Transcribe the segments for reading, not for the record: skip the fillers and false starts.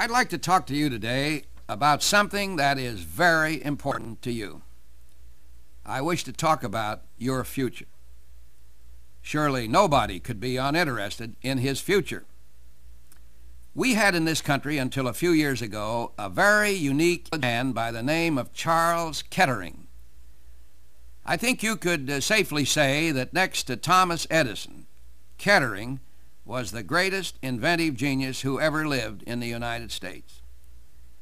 I'd like to talk to you today about something that is very important to you. I wish to talk about your future. Surely nobody could be uninterested in his future. We had in this country until a few years ago a very unique man by the name of Charles Kettering. I think you could safely say that next to Thomas Edison, Kettering was the greatest inventive genius who ever lived in the United States.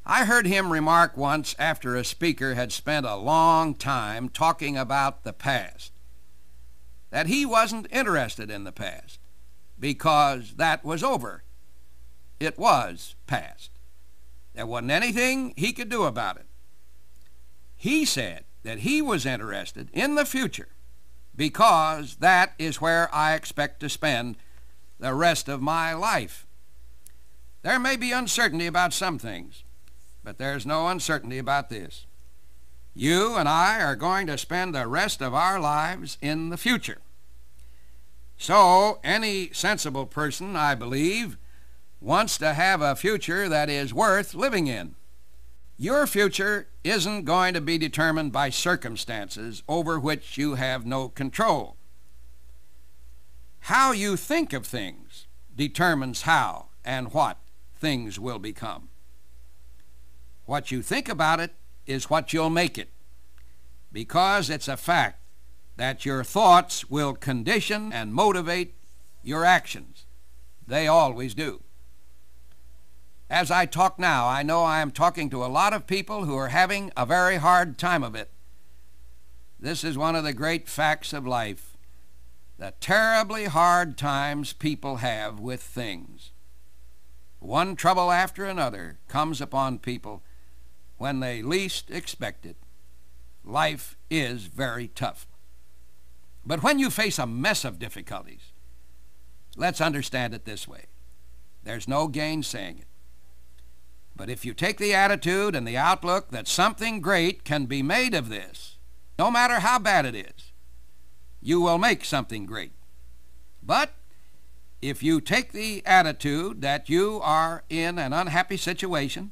I heard him remark once after a speaker had spent a long time talking about the past, that he wasn't interested in the past because that was over. It was past. There wasn't anything he could do about it. He said that he was interested in the future because that is where I expect to spend the rest of my life. There may be uncertainty about some things, but there's no uncertainty about this. You and I are going to spend the rest of our lives in the future. So any sensible person, I believe, wants to have a future that is worth living in. Your future isn't going to be determined by circumstances over which you have no control. How you think of things determines how and what things will become. What you think about it is what you'll make it, because it's a fact that your thoughts will condition and motivate your actions. They always do. As I talk now, I know I am talking to a lot of people who are having a very hard time of it. This is one of the great facts of life, the terribly hard times people have with things. One trouble after another comes upon people when they least expect it. Life is very tough. But when you face a mess of difficulties, let's understand it this way. There's no gainsaying it. But if you take the attitude and the outlook that something great can be made of this, no matter how bad it is, you will make something great. But if you take the attitude that you are in an unhappy situation,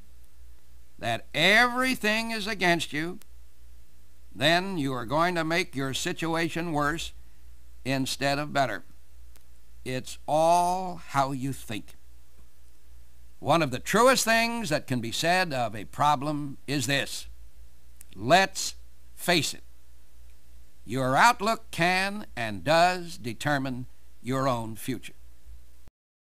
that everything is against you, then you are going to make your situation worse instead of better. It's all how you think. One of the truest things that can be said of a problem is this: let's face it. Your outlook can and does determine your own future.